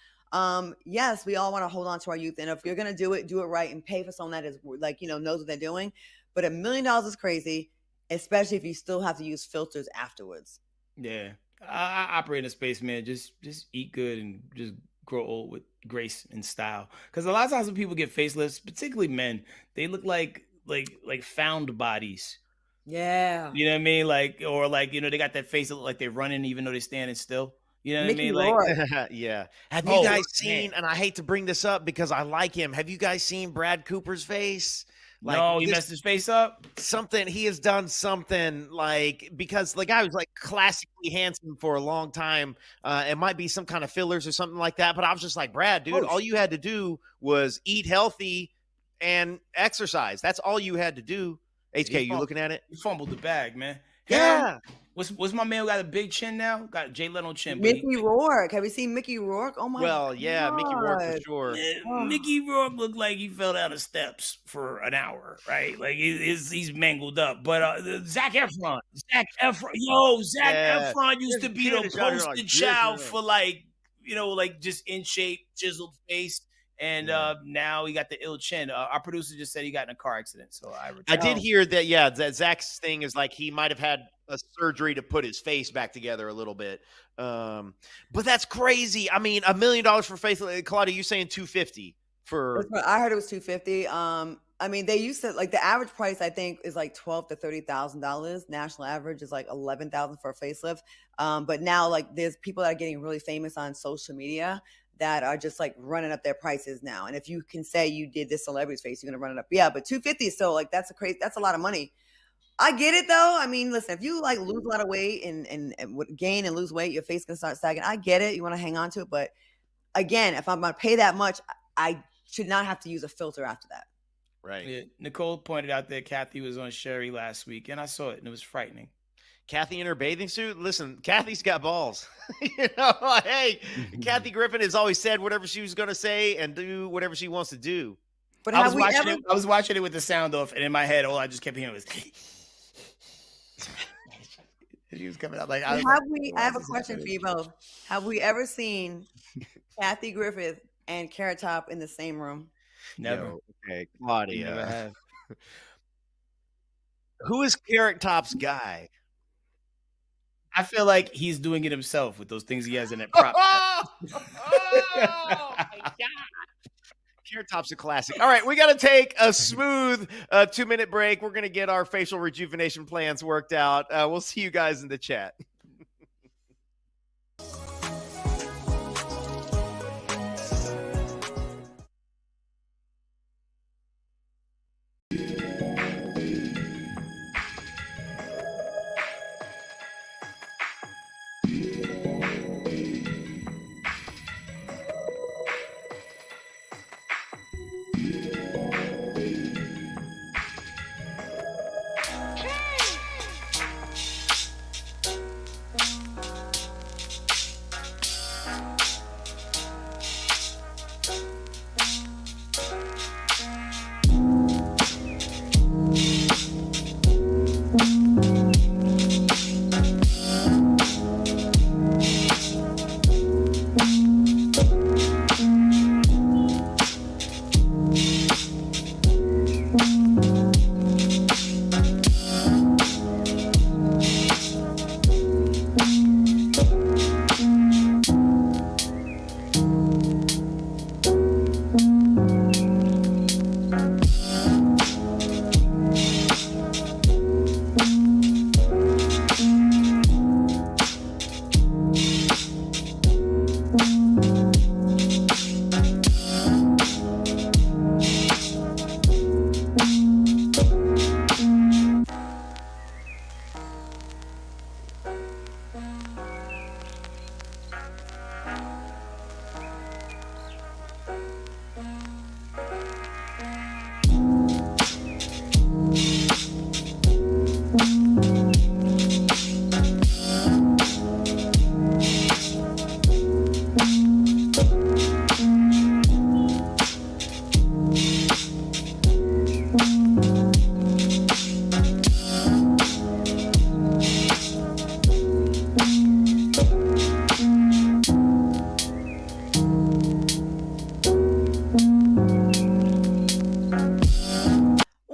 Yes, we all want to hold on to our youth. And if you're going to do it right and pay for someone that is like, knows what they're doing. But $1 million is crazy, especially if you still have to use filters afterwards. Yeah, I operate in a space, man. Just eat good and just grow old with grace and style. Because a lot of times when people get facelifts, particularly men, they look like found bodies. Yeah. You know what I mean? They got that face that look like they're running even though they're standing still. You know what Mickey I mean? Like, Rourke. Yeah. Have you Oh, guys man. seen, and I hate to bring this up because I like him. Have you guys seen Brad Cooper's face? no, he messed his face up. He has done something because the guy was like classically handsome for a long time. It might be some kind of fillers or something like that. But I was just like, Brad, dude, all you had to do was eat healthy and exercise. That's all you had to do. HK, you looking at it? He fumbled the bag, man. Yeah. What's my man who got a big chin now? Got a Jay Leno chin. but Mickey Rourke. Have you seen Mickey Rourke? Oh my Well, God. yeah, Mickey Rourke for sure. Mickey Rourke looked like he fell down the steps for an hour, right? Like he's mangled up. But Zac Efron, Yeah. Efron used to This be kid the is out here like poster this, child yeah. for just in shape, chiseled face. And now he got the ill chin. Our producer just said he got in a car accident. So I did hear that, yeah, that Zach's thing is like he might have had a surgery to put his face back together a little bit. But that's crazy. I mean, $1 million for face. Claudia, you saying $250 for? I heard it was $250. I mean, they used to like the average price I think is like $12,000 to $30,000. National average is like 11,000 for a facelift. But now like there's people that are getting really famous on social media that are just like running up their prices now. And if you can say you did this celebrity's face, you're gonna run it up. Yeah, but 250 is still like that's a lot of money. I get it though. I mean, listen, if you like lose a lot of weight and gain and lose weight, your face can start sagging. I get it. You want to hang on to it, but again, if I'm gonna pay that much, I should not have to use a filter after that. Right. Yeah, Nicole pointed out that Kathy was on Sherry last week, and I saw it, and it was frightening. Kathy in her bathing suit. Listen, Kathy's got balls. You know, hey, Kathy Griffin has always said whatever she was going to say and do whatever she wants to do. But I was watching it with the sound off, and in my head, all I just kept hearing was. She was coming out like. I have a question for you both. Have we ever seen Kathy Griffith and Carrot Top in the same room? Never. Yo, okay, Claudia. Never have. Who is Carrot Top's guy? I feel like he's doing it himself with those things he has in that prop. Oh my God. Carrot Top's a classic. All right, we got to take a smooth 2-minute break. We're going to get our facial rejuvenation plans worked out. We'll see you guys in the chat.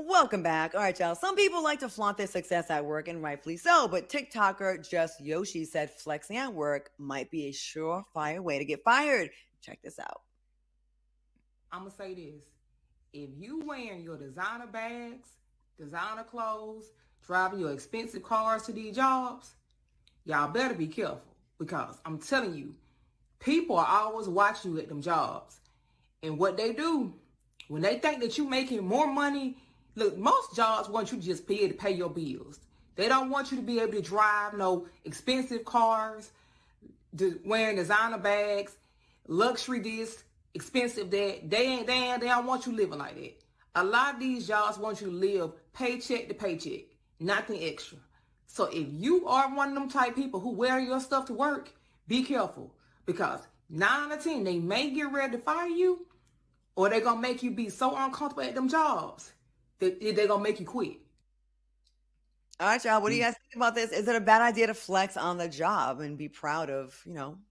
Welcome back. All right, y'all. Some people like to flaunt their success at work, and rightfully so. But TikToker Just Yoshi said flexing at work might be a surefire way to get fired. Check this out. I'm going to say this. If you wearing your designer bags, designer clothes, driving your expensive cars to these jobs, y'all better be careful. Because I'm telling you, people are always watching you at them jobs. And what they do, when they think that you're making more money, look, most jobs want you to just be able to pay your bills. They don't want you to be able to drive no expensive cars, wearing designer bags, luxury this, expensive that. They don't want you living like that. A lot of these jobs want you to live paycheck to paycheck, nothing extra. So if you are one of them type people who wear your stuff to work, be careful. Because 9 out of 10, they may get ready to fire you, or they're going to make you be so uncomfortable at them jobs that they're going to make you quit. All right, y'all. What do you guys think about this? Is it a bad idea to flex on the job and be proud of,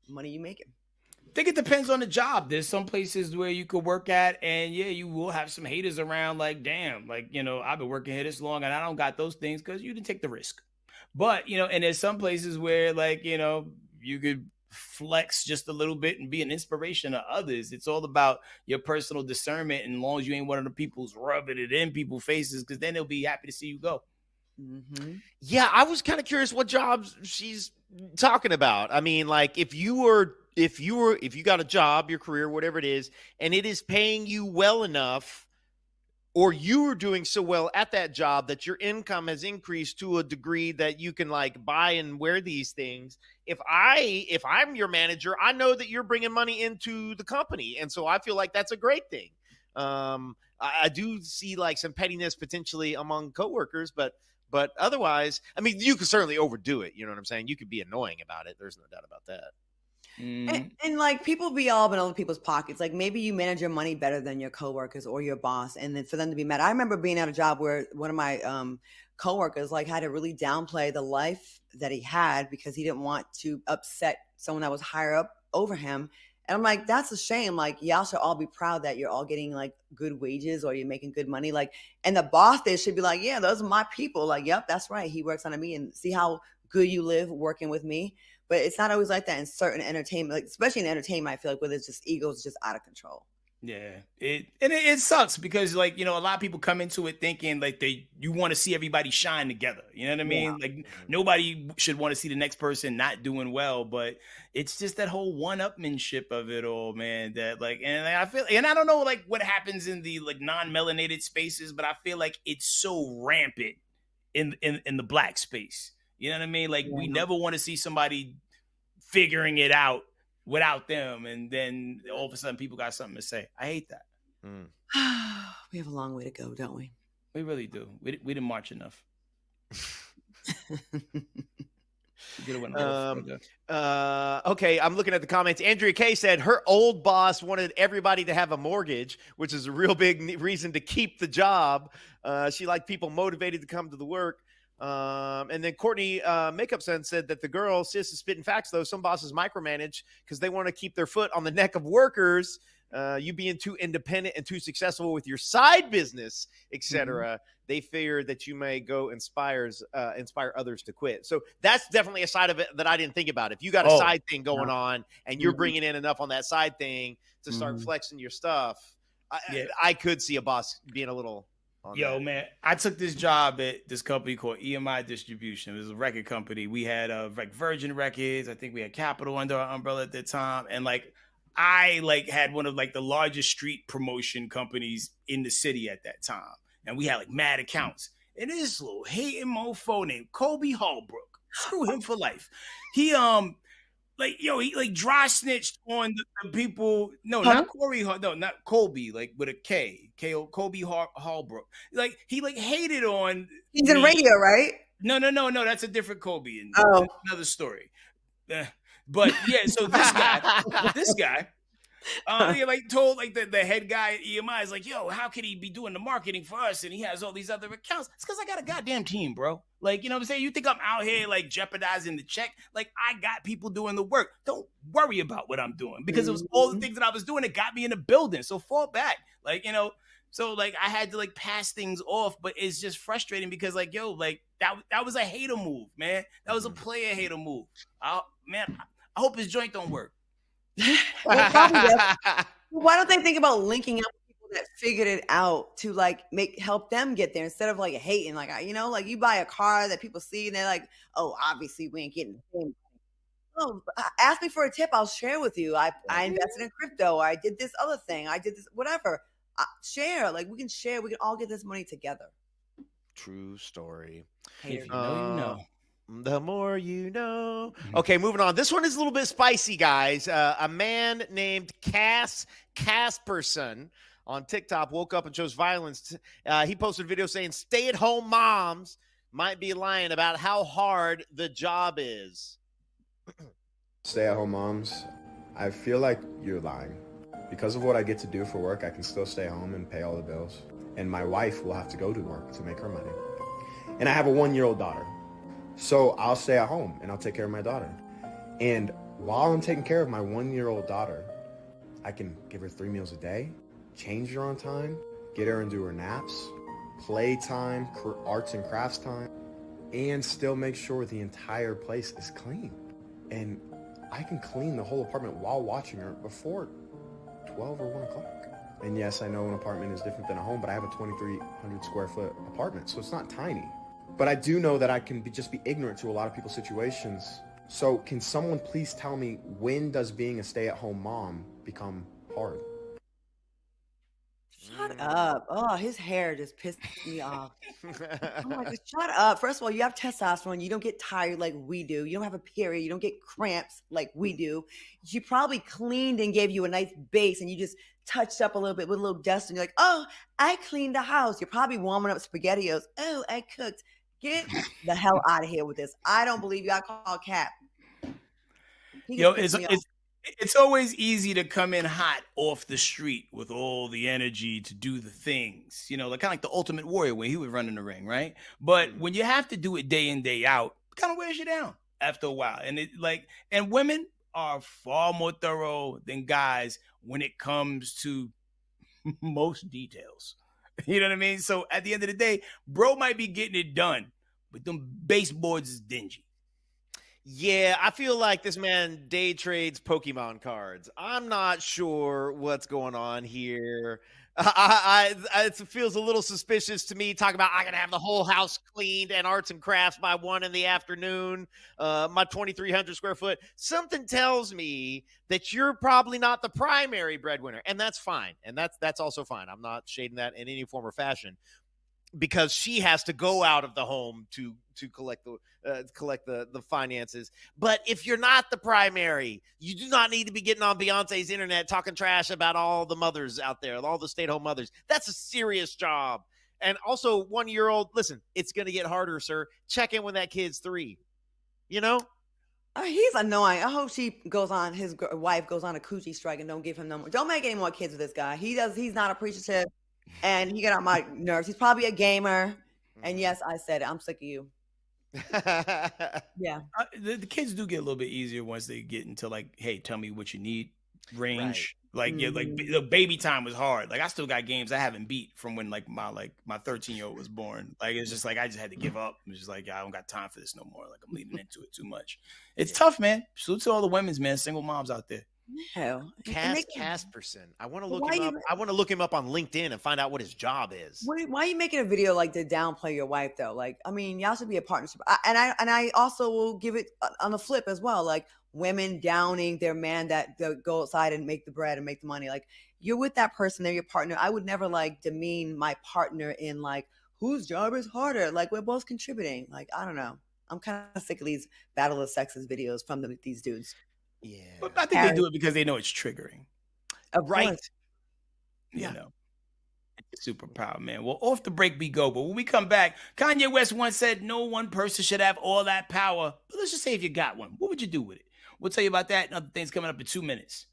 money you making? I think it depends on the job. There's some places where you could work at, and yeah, you will have some haters around like, damn, like, I've been working here this long and I don't got those things because you didn't take the risk. But, and there's some places where like, you could flex just a little bit and be an inspiration to others. It's all about your personal discernment, and as long as you ain't one of the people's rubbing it in people's faces, because then they'll be happy to see you go. Mm-hmm. Yeah, I was kind of curious what jobs she's talking about. I mean, like if you got a job, your career, whatever it is, and it is paying you well enough, or you are doing so well at that job that your income has increased to a degree that you can like buy and wear these things. If I'm your manager, I know that you're bringing money into the company, and so I feel like that's a great thing. I do see like some pettiness potentially among coworkers, but otherwise, I mean, you could certainly overdo it. You know what I'm saying? You could be annoying about it. There's no doubt about that. And like people be all up in other people's pockets. Like maybe you manage your money better than your coworkers or your boss, and then for them to be mad. I remember being at a job where one of my coworkers like had to really downplay the life that he had because he didn't want to upset someone that was higher up over him. And I'm like, that's a shame. Like, y'all should all be proud that you're all getting like good wages or you're making good money. Like, and the boss there should be like, yeah, those are my people. Like, yep, that's right. He works under me, and see how good you live working with me. But it's not always like that in certain entertainment, like especially in entertainment, I feel like where there's just egos just out of control. Yeah, it sucks because like, you know, a lot of people come into it thinking like you want to see everybody shine together. You know what I mean? Yeah. Like nobody should want to see the next person not doing well, but it's just that whole one-upmanship of it all, man. That like, and I feel, and I don't know like what happens in the like non-melanated spaces, but I feel like it's so rampant in the black space. You know what I mean? Like we never want to see somebody figuring it out without them, and then all of a sudden people got something to say. I hate that. We have a long way to go, don't we? We really do. We didn't march enough. Okay, I'm looking at the comments. Andrea K said her old boss wanted everybody to have a mortgage, which is a real big reason to keep the job. She liked people motivated to come to the work. And then Courtney Makeup Son said that the girl, sis, is spitting facts, though. Some bosses micromanage because they want to keep their foot on the neck of workers. You being too independent and too successful with your side business, etc. They fear that you may go inspire others to quit. So that's definitely a side of it that I didn't think about. If you got a side thing going on and you're bringing in enough on that side thing to start flexing your stuff, I could see a boss being a little... Yo, man, I took this job at this company called EMI Distribution. It was a record company. We had like Virgin Records. I think we had Capitol under our umbrella at the time. And like, I like had one of like the largest street promotion companies in the city at that time. And we had like mad accounts. And this little hating mofo named Kobe Hallbrook, screw him for life. He he dry snitched on the people. No, not Corey. No, not Colby. Like with a K. Kobe Hallbrook. Like he like hated on. He's in radio, right? No. That's a different Kobe. And another story. But yeah, so this guy. He like told like the head guy at EMI is like, yo, how could he be doing the marketing for us? And he has all these other accounts. It's because I got a goddamn team, bro. Like, you know what I'm saying? You think I'm out here like jeopardizing the check? Like I got people doing the work. Don't worry about what I'm doing because it was all the things that I was doing that got me in the building. So fall back. Like, you know, so like I had to like pass things off, but it's just frustrating because like, yo, like that was a hater move, man. That was a player hater move. I hope his joint don't work. Why don't they think about linking up with people that figured it out to like help them get there instead of like hating? Like, you know, like you buy a car that people see and they're like, oh, obviously we ain't getting the same. Oh, ask me for a tip. I'll share with you. I invested in crypto. I did this other thing. I did this, whatever. Share. Like we can share. We can all get this money together. True story. Hey, if you know, you know. The more you know. Okay, moving on. This one is a little bit spicy, guys. A man named Casperson on TikTok woke up and chose violence. He posted a video saying stay-at-home moms might be lying about how hard the job is. Stay-at-home moms, I feel like you're lying. Because of what I get to do for work, I can still stay home and pay all the bills. And my wife will have to go to work to make her money. And I have a 1-year-old daughter. So I'll stay at home and I'll take care of my daughter. And while I'm taking care of my 1-year-old daughter, I can give her 3 meals a day, change her on time, get her into her naps, playtime, arts and crafts time, and still make sure the entire place is clean. And I can clean the whole apartment while watching her before 12 or 1 o'clock. And yes, I know an apartment is different than a home, but I have a 2,300 square foot apartment, so it's not tiny. But I do know that I can just be ignorant to a lot of people's situations. So can someone please tell me, when does being a stay-at-home mom become hard? Shut up. Oh, his hair just pissed me off. I'm like, shut up. First of all, you have testosterone. You don't get tired like we do. You don't have a period. You don't get cramps like we do. She probably cleaned and gave you a nice base, and you just touched up a little bit with a little dust, and you're like, oh, I cleaned the house. You're probably warming up SpaghettiOs. Oh, I cooked. Get the hell out of here with this. I don't believe you. I call Cap. Yo, it's always easy to come in hot off the street with all the energy to do the things, you know, like kind of like the Ultimate Warrior way he would run in the ring, right? But when you have to do it day in, day out, it kind of wears you down after a while. And women are far more thorough than guys when it comes to most details. You know what I mean? So at the end of the day, bro might be getting it done, but them baseboards is dingy. Yeah, I feel like this man day trades Pokemon cards. I'm not sure what's going on here. It feels a little suspicious to me. Talking about I gotta have the whole house cleaned and arts and crafts by 1 in the afternoon. My 2,300 square foot. Something tells me that you're probably not the primary breadwinner, and that's fine. And that's also fine. I'm not shading that in any form or fashion, because she has to go out of the home to collect the finances. But if you're not the primary, you do not need to be getting on Beyonce's internet talking trash about all the mothers out there, all the stay-at-home mothers. That's a serious job. And also, 1-year-old, listen, it's going to get harder, sir. Check in when that kid's 3. You know? He's annoying. I hope his wife goes on a coochie strike and don't give him no more. Don't make any more kids with this guy. He's not appreciative. And he got on my nerves. He's probably a gamer. And yes, I said it. I'm sick of you. Yeah. The kids do get a little bit easier once they get into like, hey, tell me what you need range. Right. Like, yeah, like the baby time was hard. Like I still got games I haven't beat from when my 13-year-old was born. Like it's just like I just had to give up. It's just like I don't got time for this no more. Like I'm leaning into it too much. It's tough, man. Salute to all the women's, man, single moms out there. Hell, Casperson. I want to look him up. I want to look him up on LinkedIn and find out what his job is. Why are you making a video like to downplay your wife though? Like, I mean, y'all should be a partnership. I also will give it on the flip as well. Like women downing their man that go outside and make the bread and make the money. Like you're with that person, they're your partner. I would never like demean my partner in like whose job is harder. Like we're both contributing. Like I don't know. I'm kind of sick of these battle of sexes videos from these dudes. Yeah, but I think they do it because they know it's triggering. Right. You know, it's superpower, man. Well, off the break we go. But when we come back, Kanye West once said no one person should have all that power. But let's just say if you got one, what would you do with it? We'll tell you about that and other things coming up in 2 minutes.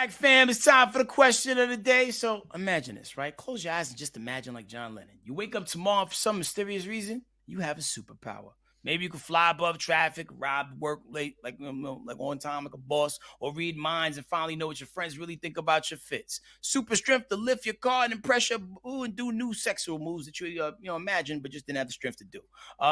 Headkrack fam, it's time for the question of the day. So imagine this, right? Close your eyes and just imagine like John Lennon. You wake up tomorrow for some mysterious reason, you have a superpower. Maybe you can fly above traffic, rob work late, like on time, like a boss, or read minds and finally know what your friends really think about your fits. Super strength to lift your car and impress your boo and do new sexual moves that you imagine, but just didn't have the strength to do.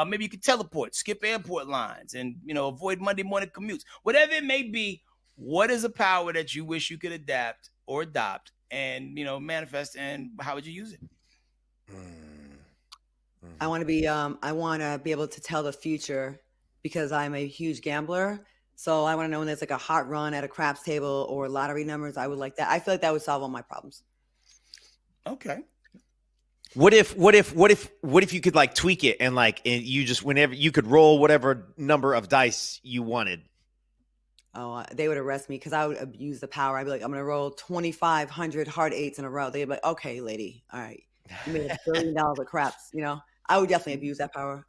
Maybe you can teleport, skip airport lines, and avoid Monday morning commutes. Whatever it may be, what is a power that you wish you could adapt or adopt and manifest, and how would you use it? I want to be able to tell the future because I'm a huge gambler. So I want to know when there's like a hot run at a craps table or lottery numbers. I would like that. I feel like that would solve all my problems. Okay. What if you could like tweak it and you just whenever you could roll whatever number of dice you wanted? Oh, they would arrest me because I would abuse the power. I'd be like, I'm going to roll 2,500 hard eights in a row. They'd be like, okay, lady. All right. You made $1 billion of craps, I would definitely abuse that power.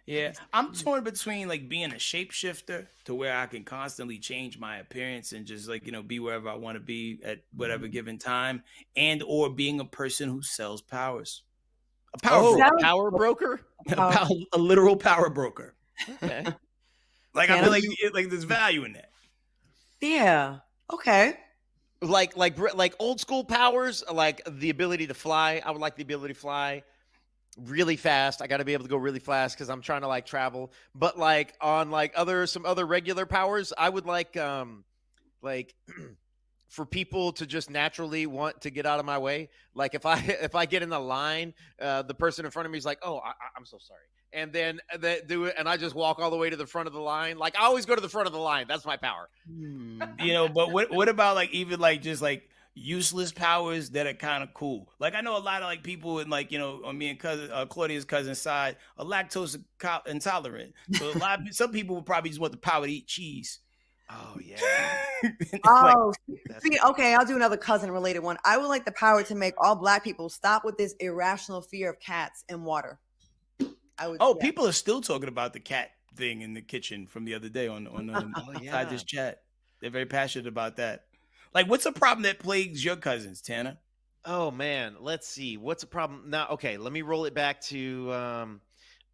Yeah, I'm torn between like being a shapeshifter to where I can constantly change my appearance and just be wherever I want to be at whatever given time, and or being a person who sells powers. A power broker? A literal power broker. Okay. I feel like there's value in that. Yeah. Okay. Like old school powers, like the ability to fly. I would like the ability to fly really fast. I got to be able to go really fast because I'm trying to travel. But on some other regular powers, I would like for people to just naturally want to get out of my way. Like if I get in the line, the person in front of me is like, "Oh, I'm so sorry," and then they do it, and I just walk all the way to the front of the line. Like I always go to the front of the line. That's my power. But what about even just useless powers that are kind of cool? Like I know a lot of people in on me and Claudia's cousin's side are lactose intolerant. So some people would probably just want the power to eat cheese. Oh yeah. Okay, I'll do another cousin related one. I would like the power to make all Black people stop with this irrational fear of cats and water. People are still talking about the cat thing in the kitchen from the other day on inside this chat. They're very passionate about that. What's a problem that plagues your cousins, Tanner? Oh man, let's see. What's a problem now? Okay, let me roll it back to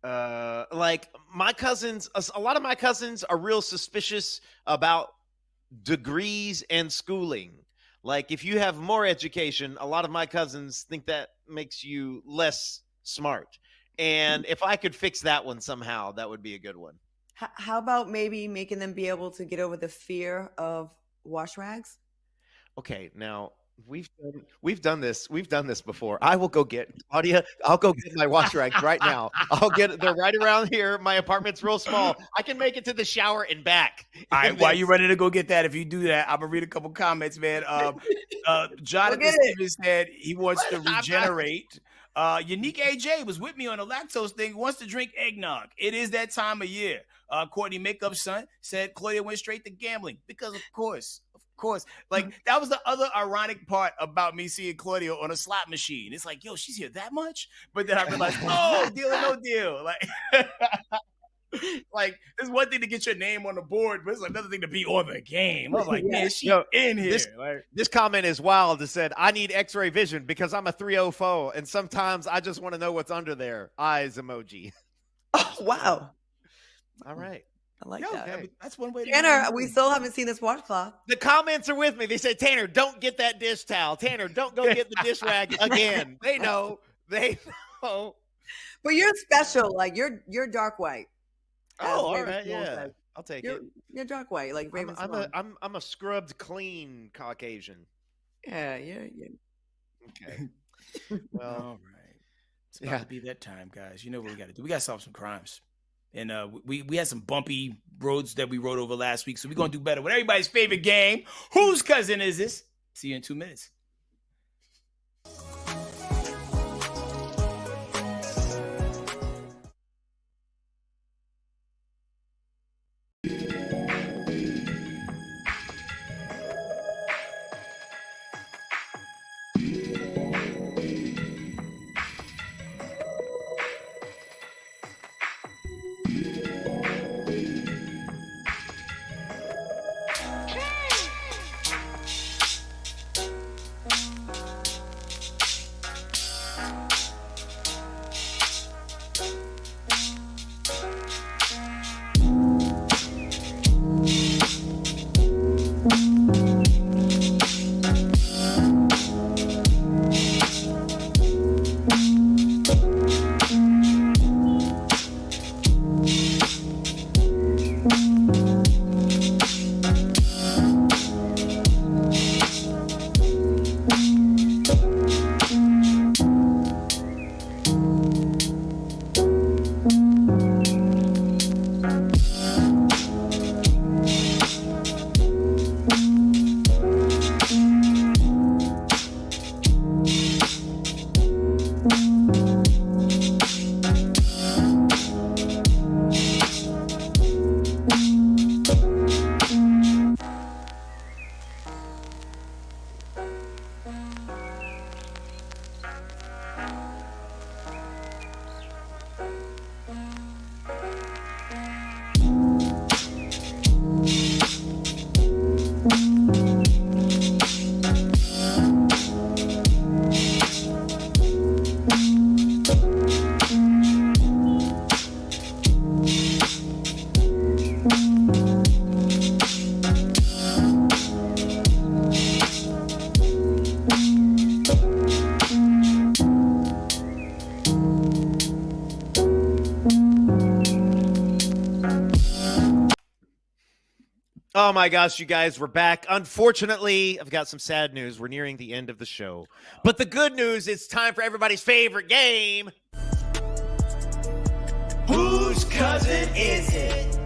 my cousins. A lot of my cousins are real suspicious about degrees and schooling. If you have more education, a lot of my cousins think that makes you less smart. And if I could fix that one somehow, that would be a good one. How about maybe making them be able to get over the fear of wash rags? Okay, now we've done this before. I will go get Claudia. I'll go get my wash rags right now. They're right around here. My apartment's real small. I can make it to the shower and back. All right, while you ready to go get that, if you do that, I'm gonna read a couple comments, man. Jonathan Stevens said he wants to regenerate. Unique AJ was with me on the lactose thing. Wants to drink eggnog. It is that time of year. Courtney Makeup Son said Claudia went straight to gambling because, of course. That was the other ironic part about me seeing Claudia on a slot machine. It's yo, she's here that much. But then I realized, deal or no deal. It's one thing to get your name on the board, but it's another thing to be on the game. I'm like, man, she's in here. This comment is wild. It said, I need x-ray vision because I'm a 304, and sometimes I just want to know what's under there. Eyes emoji. Oh, wow. All right. I like that. Yeah, that's one way to Tanner, we still haven't seen this washcloth. The comments are with me. They say, Tanner, don't get that dish towel. Tanner, don't go get the dish rag again. They know. But you're special. You're dark white. Oh, all right. Yeah. I'll take it. You're dark white, like Raven. I'm a scrubbed, clean Caucasian. Yeah. Okay. Well, all right. It's about to be that time, guys. You know what we got to do? We got to solve some crimes. And we had some bumpy roads that we rode over last week, so we're going to do better with everybody's favorite game. Whose cousin is this? See you in 2 minutes. Oh my gosh, you guys, we're back. Unfortunately, I've got some sad news. We're nearing the end of the show. But the good news, it's time for everybody's favorite game. Whose cousin is it?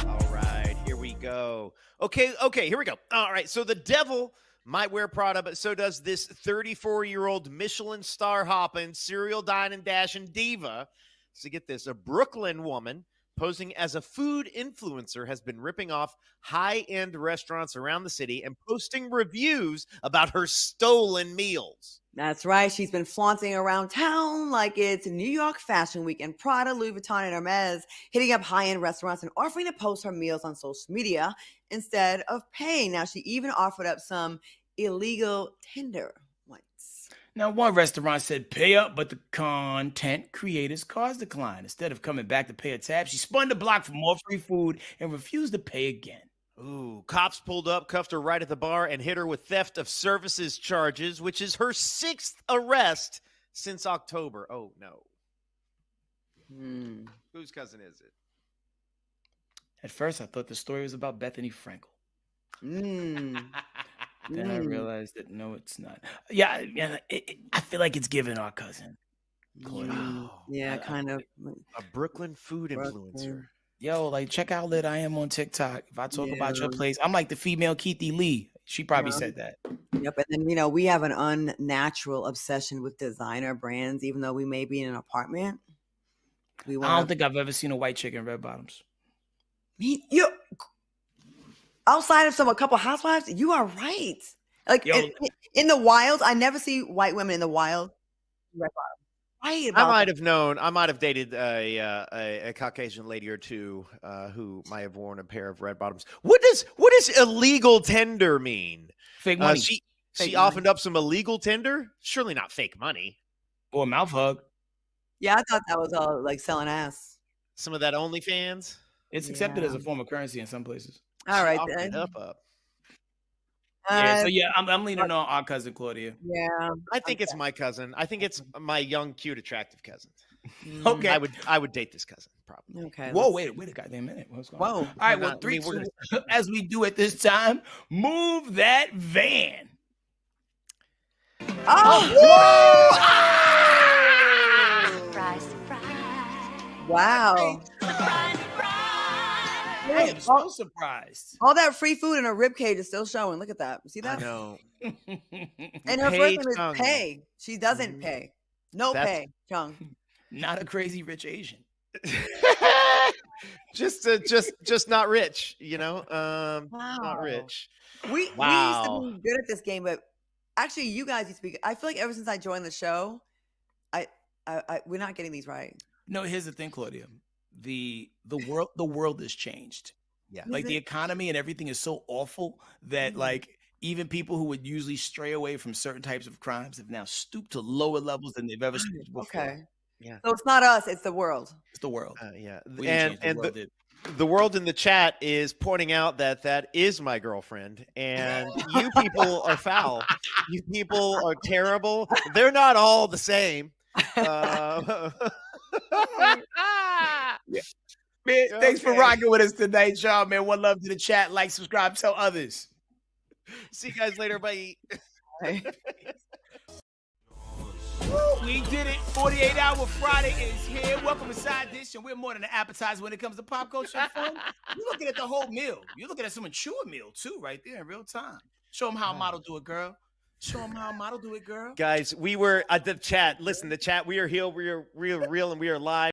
All right, here we go. Okay, here we go. All right, so the devil might wear Prada, but so does this 34-year-old Michelin star hopping, serial dine and dashing diva. So get this, a Brooklyn woman posing as a food influencer has been ripping off high-end restaurants around the city and posting reviews about her stolen meals. That's right. She's been flaunting around town like it's New York Fashion Week, and Prada, Louis Vuitton, and Hermes hitting up high-end restaurants and offering to post her meals on social media instead of paying. Now, she even offered up some illegal Tinder once. Now, one restaurant said pay up, but the content creator's cars declined. Instead of coming back to pay a tab, she spun the block for more free food and refused to pay again. Ooh, cops pulled up, cuffed her right at the bar, and hit her with theft of services charges, which is her 6th arrest since October. Oh, no. Whose cousin is it? At first, I thought the story was about Bethany Frankel. Then I realized that no, it's not. Yeah, I feel like it's giving our cousin. Yeah, kind of. A Brooklyn food influencer. Yo, like, check out Lit I Am on TikTok. If I talk about your place, I'm like the female Keithy Lee. She probably said that. Yep. And then, we have an unnatural obsession with designer brands, even though we may be in an apartment. I don't think I've ever seen a white chick in red bottoms. Outside of a couple housewives, you are right. Like, in the wild, I never see white women in the wild. Red bottoms. Right. I might have known. I might have dated a Caucasian lady or two who might have worn a pair of red bottoms. What does illegal tender mean? Fake money. She offered up some illegal tender. Surely not fake money. Or a mouth hug. Yeah, I thought that was all like selling ass. Some of that OnlyFans. It's accepted as a form of currency in some places. All right, then. then. I'm leaning on our cousin Claudia. Yeah, I think it's my cousin. I think it's my young, cute, attractive cousin. Okay, I would date this cousin probably. Okay. Whoa, wait a goddamn minute. What's going on? Whoa. All right, well, 3, 2, as we do at this time, move that van. Surprise, surprise. Wow. I am so surprised. All that free food in her ribcage is still showing. Look at that. See that? I know. And her first name is Pay. She doesn't pay. No pay, Chung. Not a crazy rich Asian. just not rich, not rich. We used to be good at this game, but actually, you guys used to be. I feel like ever since I joined the show, we're not getting these right. No, here's the thing, Claudia. The world has changed. Yeah, like the economy and everything is so awful that like even people who would usually stray away from certain types of crimes have now stooped to lower levels than they've ever stooped before. Okay. Yeah. So it's not us; it's the world. It's the world. Yeah. We didn't change, the The world in the chat is pointing out that that is my girlfriend, and you people are foul. You people are terrible. They're not all the same. Man, thanks for rocking with us tonight, y'all. Man, one love to the chat. Like, subscribe, tell others. See you guys later. Bye. We did it. 48-hour Friday is here. Welcome to Side Dish, and we're more than an appetizer when it comes to pop culture and fun. You're looking at the whole meal. You're looking at some mature meal, too, right there in real time. Show them how a model do it, girl. Show them how a model do it, girl. Guys, we were at the chat. Listen, the chat, we are here. We are real, and we are live.